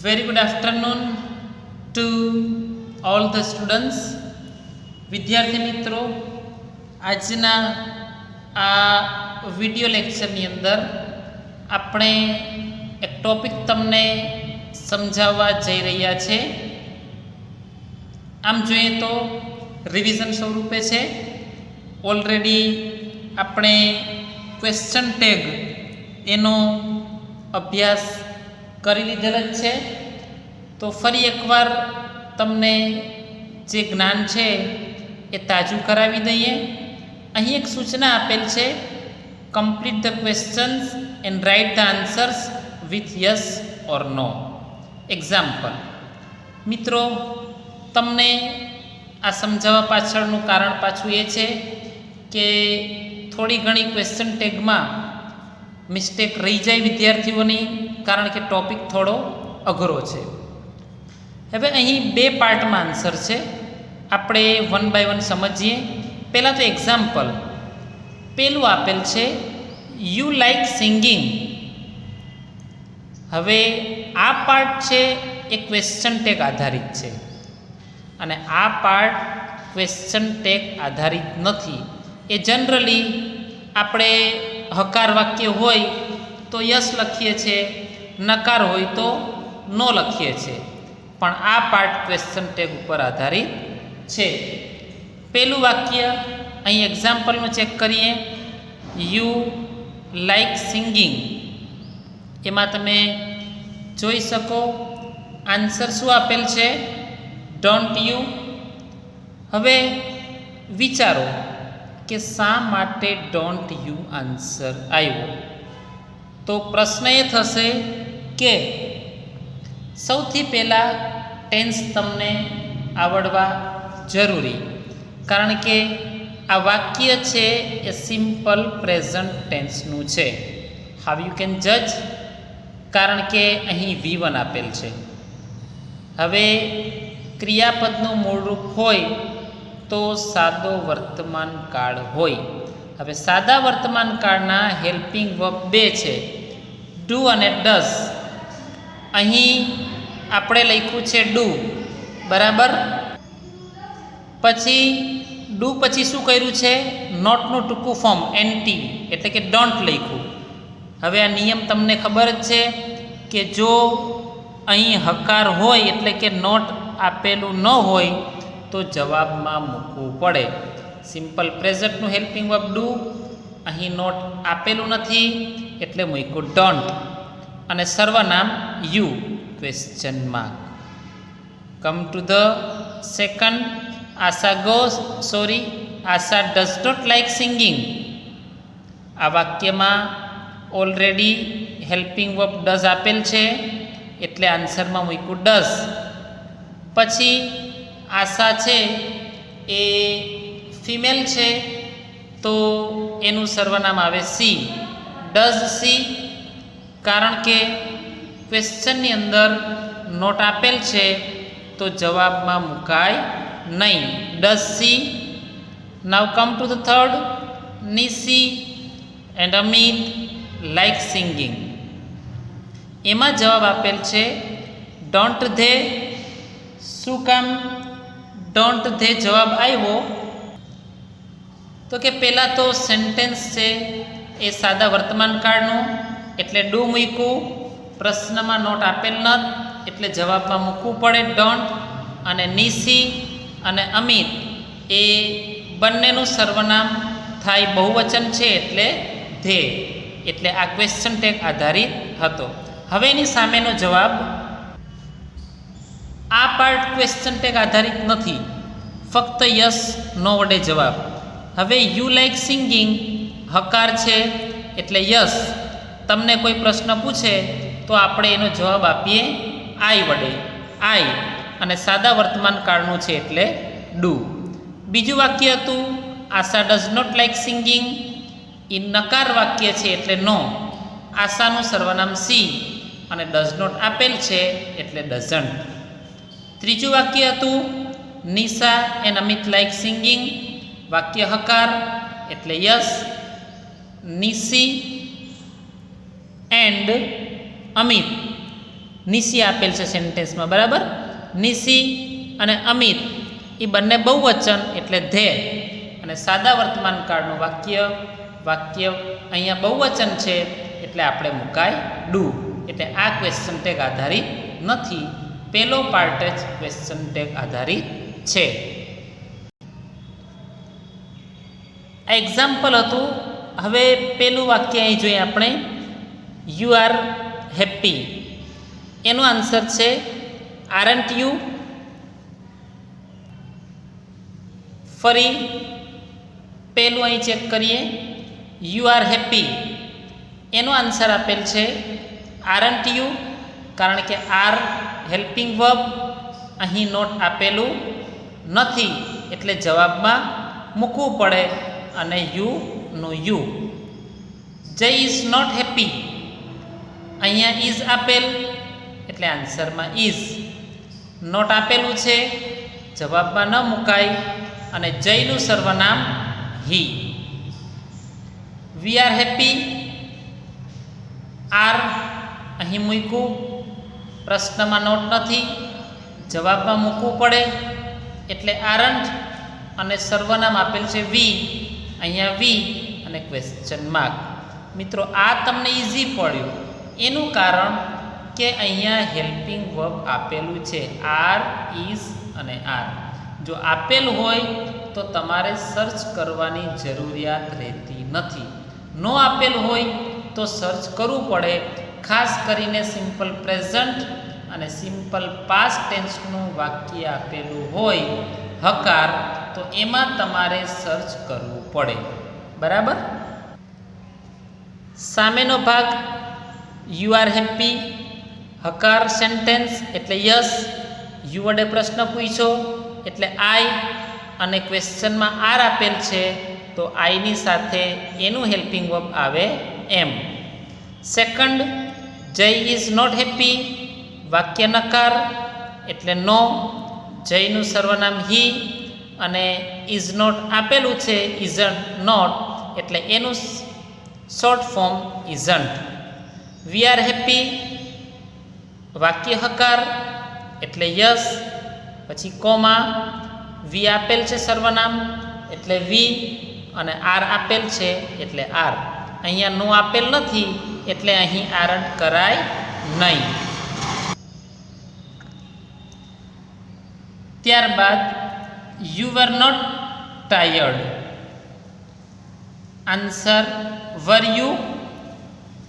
Very good afternoon to all the students. વિદ્યાર્થી મિત્રો, આજના આ વિડિયો લેક્ચરની અંદર આપણે એક ટોપિક તમને સમજાવવા જઈ રહ્યા છે. આમ જોઈએ તો રિવિઝન સ્વરૂપે છે. ઓલરેડી આપણે ક્વેશ્ચન ટેગ એનો અભ્યાસ કરી લીધેલ જ છે. તો ફરી એકવાર તમને જે જ્ઞાન છે એ તાજું કરાવી દઈએ. અહીં એક સૂચના આપેલ છે, complete the questions and write the answers with yes or no. Example. મિત્રો, તમને આ સમજાવવા પાછળનું કારણ પાછું એ છે કે થોડી ઘણી ક્વેશ્ચન ટેગમાં મિસ્ટેક રહી જાય વિદ્યાર્થીઓની, કારણ કે ટોપિક થોડો અઘરો છે. હવે અહીં બે પાર્ટમાં આન્સર છે, આપણે વન બાય વન સમજીએ. પહેલાં તો એક્ઝામ્પલ. પેલું આપેલ છે, યુ લાઇક સિંગિંગ. હવે આ પાર્ટ છે એ ક્વેશ્ચન ટેગ આધારિત છે અને આ પાર્ટ ક્વેશ્ચન ટેગ આધારિત નથી. એ જનરલી આપણે હકાર વાક્ય હોય તો યસ લખીએ છીએ, નકાર હોય તો નો લખીએ છીએ, પણ આ પાર્ટ ક્વેશ્ચન ટેગ ઉપર આધારિત છે. પહેલું વાક્ય અહીં એક્ઝામ્પલનું ચેક કરીએ. You like singing. એમાં તમે જોઈ શકો આન્સર શું આપેલ છે, ડોન્ટ યુ. હવે વિચારો કે શા માટે ડોન્ટ યુ આન્સર આવ્યો. તો પ્રશ્ન એ થશે કે સૌથી પહેલાં ટેન્સ તમને આવડવા જરૂરી, કારણ કે આ વાક્ય છે એ સિમ્પલ પ્રેઝન્ટ ટેન્સનું છે. હાઉ યુ કેન જજ? કારણ કે અહીં V1 આપેલ છે. હવે ક્રિયાપદનું મૂળરૂપ હોય તો સાદો વર્તમાન કાળ હોય. હવે સાદા વર્તમાન કાળના હેલ્પિંગ વર્બ બે છે, ડુ અને ડઝ. અહીં આપણે લખ્યું છે ડુ, બરાબર. પછી ડુ પછી શું કર્યું છે, નોટનું ટૂંકું ફોર્મ NT, એટલે કે ડોન્ટ લખ્યું. હવે આ નિયમ તમને ખબર જ છે કે જો અહીં હકાર હોય એટલે કે નોટ આપેલું ન હોય તો જવાબમાં મૂકવું પડે. સિમ્પલ પ્રેઝન્ટનું હેલ્પિંગ વર્બ ડુ, અહીં નોટ આપેલું નથી એટલે મૂક્યું ડોન્ટ, અને સર્વનામ you, question mark. Come to the second. Asha does not like singing. આ વાક્યમાં ઓલરેડી હેલ્પિંગ વર્બ ડઝ આપેલ છે એટલે આન્સરમાં મૂક્યું ડઝ. પછી આશા છે એ ફિમેલ છે તો એનું સર્વનામ આવે સી, ડઝ સી. કારણ કે ક્વેશ્ચનની અંદર નોટ આપેલ છે તો જવાબમાં મુકાય નહીં, does she. Now come to the third. Nishi and Amit like singing. એમાં જવાબ આપેલ છે ડોન્ટ ધે. શું કામ ડોન્ટ ધે જવાબ આવ્યો? તો કે પહેલાં તો સેન્ટેન્સ છે એ સાદા વર્તમાન કાળનું એટલે ડુ મૂક્યું, પ્રશ્નમાં નોટ આપેલ નથી એટલે જવાબમાં મૂકવું પડે ડોન્ટ. અને નિશી અને અમિત એ બંનેનું સર્વનામ થાય બહુવચન છે એટલે ધે, એટલે આ ક્વેશ્ચન ટેગ આધારિત હતો. હવે એની સામેનો જવાબ. આ પાર્ટ ક્વેશ્ચન ટેગ આધારિત નથી, ફક્ત યસ નો વડે જવાબ. હવે યુ લાઇક સિંગિંગ હકાર છે એટલે યસ. તમને કોઈ પ્રશ્ન પૂછે તો આપણે એનો જવાબ આપીએ આઈ વડે, આઈ, અને સાદા વર્તમાન કાળનું છે એટલે ડુ. બીજું વાક્ય હતું આશા ડઝ નોટ લાઇક સિંગિંગ. એ નકાર વાક્ય છે એટલે નો. આશાનું સર્વનામ સી અને ડઝ નોટ આપેલ છે એટલે ડઝન્ટ. ત્રીજું વાક્ય હતું Nisha and Amit like singing. વાક્ય હકાર એટલે યસ. નિશી એન્ડ અમિત નિશી આપેલ છે સેન્ટેન્સમાં, બરાબર. નિશી અને અમિત એ બંને બહુવચન એટલે ધે, અને સાદા વર્તમાન કાળનું વાક્ય અહીંયા બહુવચન છે એટલે આપણે મુકાય ડુ. એટલે આ ક્વેશ્ચન ટેગ આધારિત નથી, પહેલો પાર્ટ જ ક્વેશ્ચન ટેગ આધારિત છે. આ એક્ઝામ્પલ હતું. હવે પેલું વાક્ય અહીં જોઈએ આપણે, યુ આર હેપી. એનો આન્સર છે આરન્ટ યુ. ફરી પેલું અહીં ચેક કરીએ, યુ આર હેપી. એનો આન્સર આપેલ છે આરન્ટ યુ, કારણ કે આર હેલ્પિંગ વર્બ, અહીં નોટ આપેલું નથી એટલે જવાબમાં મૂકવું પડે, અને યુ નું યુ. જય ઇઝ નોટ હેપી, અહીંયા ઇઝ આપેલ એટલે આન્સરમાં ઇઝ. નોટ આપેલું છે, જવાબમાં ન મુકાય, અને જયનું સર્વનામ હી. વી આર હેપી, આર અહીં મૂક્યું, પ્રશ્નમાં નોટ નથી, જવાબમાં મૂકવું પડે એટલે આરન્ટ, અને સર્વનામ આપેલ છે વી, અહીંયા વી અને ક્વેશ્ચન માર્ક. મિત્રો આ તમને ઇઝી પડ્યું, એનું કારણ કે અહીંયા હેલ્પિંગ વર્બ આપેલું છે આર, ઇઝ અને આર. જો આપેલ હોય તો તમારે સર્ચ કરવાની જરૂરિયાત રહેતી નથી. નો આપેલ હોય તો સર્ચ કરવું પડે, ખાસ કરીને સિમ્પલ પ્રેઝન્ટ અને સિમ્પલ પાસ્ટ ટેન્સનું વાક્ય આપેલું હોય હકાર, તો એમાં તમારે સર્ચ કરવું પડે, બરાબર. સામેનો ભાગ યુ આર હેપી, હકાર સેન્ટેન્સ એટલે યસ, યુ વડે પ્રશ્ન પૂછ્યો એટલે આઈ, અને ક્વેશ્ચનમાં આર આપેલ છે તો આઈની સાથે એનું હેલ્પિંગ વર્બ આવે એમ. સેકન્ડ, જય ઇઝ નોટ હેપી, વાક્ય નકાર એટલે નો, જયનું સર્વનામ હી, અને ઇઝ નોટ આપેલું છે ઇઝન્ટ નોટ એટલે એનું short form isn't. We are happy, વાક્ય હકાર એટલે યસ, પછી કોમા, વી આપેલ છે સર્વનામ એટલે વી, અને આર આપેલ છે એટલે આર. અહીંયા નો આપેલ નથી એટલે અહીં આરન્ટ કરાય નહીં. ત્યારબાદ you were not tired, answer were you,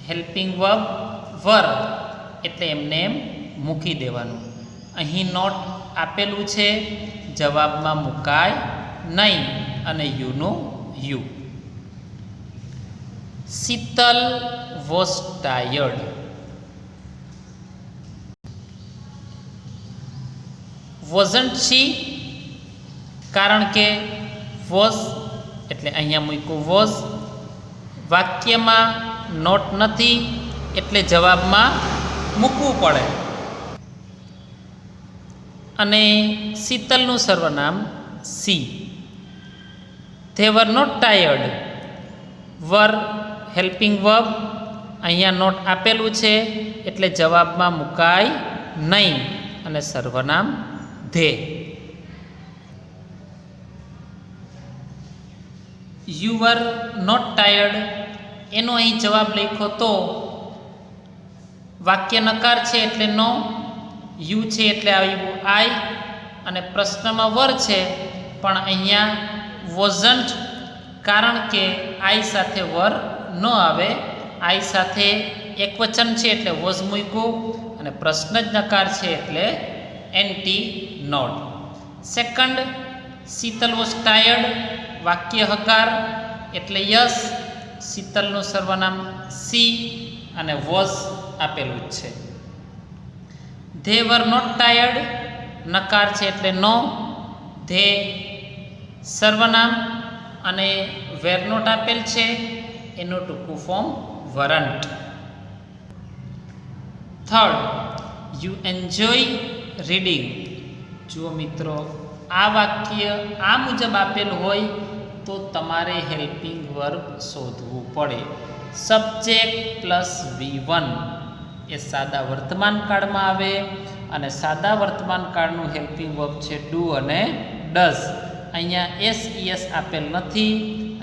helping verb were એટલે એમને એમ મૂકી દેવાનું. અહીં નોટ આપેલું છે, જવાબમાં મુકાય નહીં, અને યુનું you. Sheetal was tired, wasn't she, કારણ કે વોઝ એટલે અહીંયા મૂક્યું વોઝ, વાક્યમાં નોટ નથી એટલે જવાબમાં મૂકવું પડે, અને શીતલનું સર્વનામ she. They were not tired, were helping verb, અહીંયા નોટ આપેલું છે એટલે જવાબમાં મુકાય નહીં, અને સર્વનામ they. You were not tired એનો અહીં જવાબ લખ્યો તો વાક્ય નકાર છે એટલે નો, યુ છે એટલે આવ્યું આઈ, અને પ્રશ્નમાં વર છે પણ અહીંયા વોઝન્ટ, કારણ કે આઈ સાથે વર ન આવે, આઈ સાથે એક વચન છે એટલે વોઝ મૂક્યું, અને પ્રશ્ન જ નકાર છે એટલે એન્ટી not. Second, Shital was tired, વાક્ય હકાર એટલે યસ, શીતલનું સર્વનામ સી, અને વોઝ આપેલું જ છે. ધે વર નોટ ટાયર્ડ, નકાર છે એટલે નો, ધે સર્વનામ, અને વેર નોટ આપેલ છે એનું ટૂંકું form weren't. Third, you enjoy reading. જુઓ મિત્રો, આ વાક્ય આ મુજબ આપેલ હોય તો તમારે હેલ્પિંગ વર્બ શોધવું પડે. સબ્જેક્ટ પ્લસ V1 એ સાદા વર્તમાન કાળમાં આવે અને સાદા વર્તમાન કાળનું હેલ્પિંગ વર્બ છે ડુ અને ડઝ. અહીંયા એસ ઈએસ આપેલ નથી,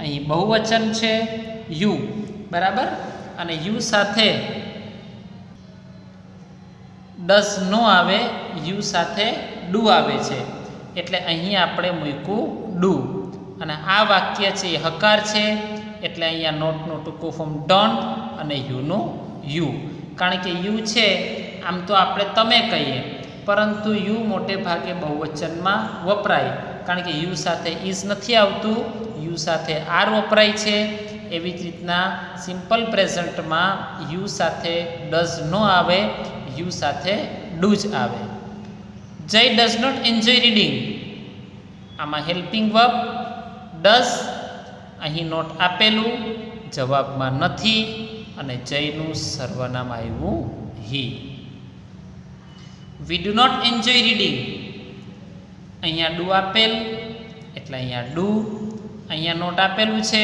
અહીં બહુવચન છે યુ, બરાબર. અને યુ સાથે ડઝ નો આવે, યુ સાથે ડુ આવે છે, એટલે અહીં આપણે મૂક્યું ડુ. અને આ વાક્ય છે એ હકાર છે, એટલે અહીંયા નોટનું ટૂંકું ફોર્મ ડોન્ટ અને યુનું યુ. કારણ કે યુ છે આમ તો આપણે તમે કહીએ, પરંતુ યુ મોટે ભાગે બહુવચનમાં વપરાય, કારણ કે યુ સાથે ઇઝ નથી આવતું, યુ સાથે આર વપરાય છે. એવી જ રીતના સિમ્પલ પ્રેઝન્ટમાં યુ સાથે ડઝ નો આવે, યુ સાથે ડુ જ આવે. Jay does not enjoy reading, આમાં હેલ્પિંગ વર્બ ડઝ, અહીં નોટ આપેલું, જવાબમાં નથી, અને જયનું સર્વનામ આવ્યું he. We do not enjoy reading, અહીંયા ડુ આપેલ એટલે અહીંયા ડુ, અહીંયા નોટ આપેલું છે,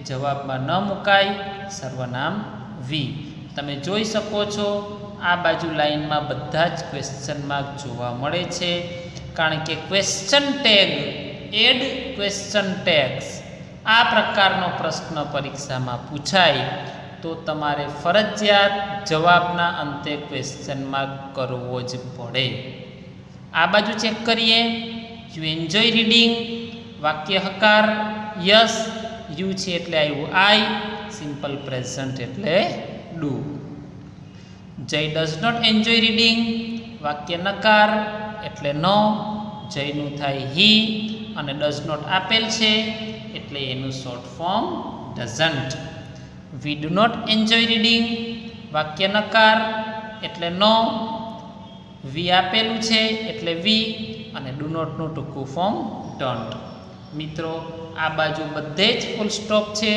જવાબમાં ન મુકાય, સર્વનામ વી. તમે જોઈ શકો છો આ બાજુ લાઈનમાં બધા જ ક્વેશ્ચન માર્ક જોવા મળે છે, કારણ કે question tag, add question tags, આ પ્રકારનો પ્રશ્ન પરીક્ષામાં પૂછાય તો તમારે ફરજિયાત જવાબના અંતે ક્વેશ્ચન માર્ક કરવો જ પડે. આ બાજુ ચેક કરીએ. યુ એન્જોય રીડિંગ, વાક્ય હકાર યસ, યુ છે એટલે આવ્યું આઈ, સિમ્પલ પ્રેઝન્ટ એટલે ડુ. જય ડઝ નોટ એન્જોય રીડિંગ, વાક્ય નકાર એટલે નો, જયનું થાય હી, અને ડઝ નોટ આપેલ છે એટલે એનું short form doesn't. We do not enjoy reading, વાક્ય નકાર એટલે નો, વી આપેલું છે એટલે વી, અને ડુ નોટનું ટૂંકું ફોર્મ ડોન્ટ. મિત્રો આ બાજુ બધે જ ફૂલ સ્ટોપ છે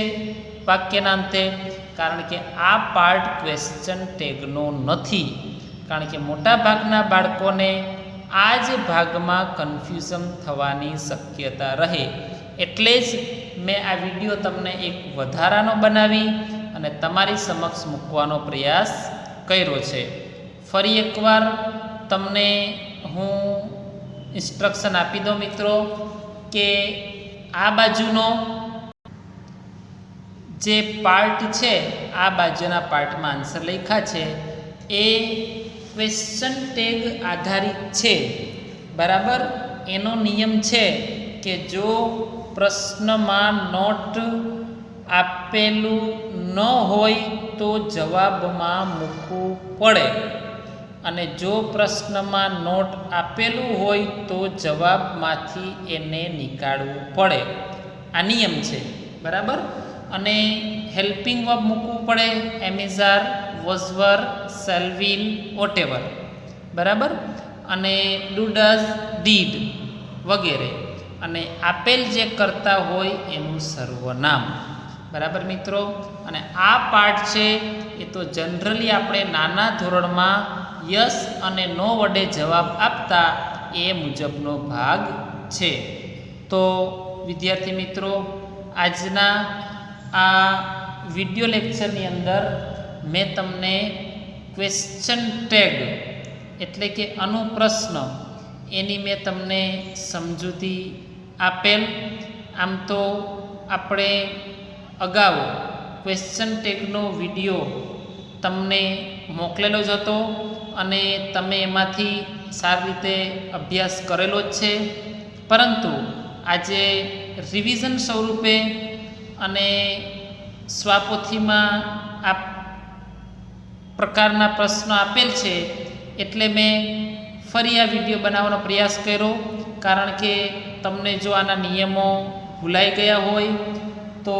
વાક્યના અંતે, કારણ કે આ પાર્ટ ક્વેશ્ચન ટેગનો નથી, કારણ કે મોટા ભાગના બાળકોને આ જ ભાગમાં કન્ફ્યુઝન થવાની શક્યતા રહે, એટલે જ મેં આ વિડીયો તમને એક વધારાનો બનાવી અને તમારી સમક્ષ મૂકવાનો પ્રયાસ કર્યો છે. ફરી એકવાર તમને હું ઇન્સ્ટ્રક્શન આપી દઉં મિત્રો, કે આ બાજુનો જે પાર્ટ છે, આ બાજુના પાર્ટમાં આન્સર લખ્યા છે એ ક્વેશ્ચન ટેગ આધારિત છે, બરાબર. એનો નિયમ છે કે જો પ્રશ્નમાં નોટ આપેલું ન હોય તો જવાબમાં મૂકવું પડે, અને જો પ્રશ્નમાં નોટ આપેલું હોય તો જવાબમાંથી એને નીકાળવું પડે. આ નિયમ છે, બરાબર. અને હેલ્પિંગ વર્બ મૂકવું પડે, એમિઝાર, વોઝવર, સેલવિલ, વોટેવર, બરાબર. અને ડુ, ડઝ, ડીડ વગેરે, અને આપેલ જે કરતા હોય એનું સર્વનામ, બરાબર મિત્રો. અને આ પાર્ટ છે એ તો જનરલી આપણે નાના ધોરણમાં યસ અને નો વડે જવાબ આપતા એ મુજબનો ભાગ છે. તો વિદ્યાર્થી મિત્રો, આજના આ વિડિયો લેક્ચરની અંદર મેં તમને ક્વેશ્ચન ટેગ એટલે કે અનુપ્રશ્ન એની મેં તમને સમજૂતી આપેલ. આમ તો આપણે અગાઉ ક્વેશ્ચન ટેગનો વિડીયો તમને મોકલેલો જ હતો અને તમે એમાંથી સારી રીતે અભ્યાસ કરેલો જ છે, પરંતુ આજે રિવિઝન સ્વરૂપે અને સ્વાપોથીમાં આ પ્રકારના પ્રશ્નો આપેલ છે, એટલે મેં ફરી આ વિડીયો બનાવવાનો પ્રયાસ કર્યો. કારણ કે તમને જો આના નિયમો ભૂલાઈ ગયા હોય તો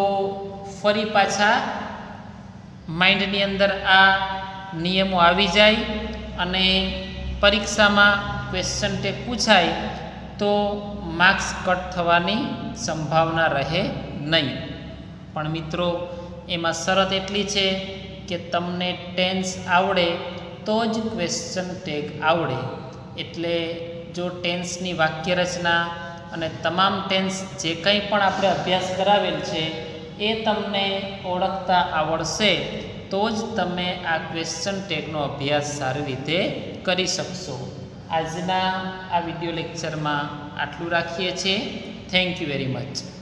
ફરી પાછા માઇન્ડની અંદર આ નિયમો આવી જાય અને પરીક્ષામાં ક્વેશ્ચન ટેગ પૂછાય તો માર્ક્સ કટ થવાની સંભાવના રહે નહીં. પણ મિત્રો એમાં શરત એટલી છે કે તમને ટેન્સ આવડે તો જ ક્વેશ્ચન ટેગ આવડે. એટલે જો ટેન્સની વાક્ય રચના અને તમામ ટેન્સ જે કંઈ પણ આપણે અભ્યાસ કરાવેલ છે એ તમને ઓળખતા આવડશે તો જ તમે આ ક્વેશ્ચન ટેગનો અભ્યાસ સારી રીતે કરી શકશો. આજના આ વિડીયો લેક્ચરમાં આટલું રાખીએ છીએ. Thank you very much.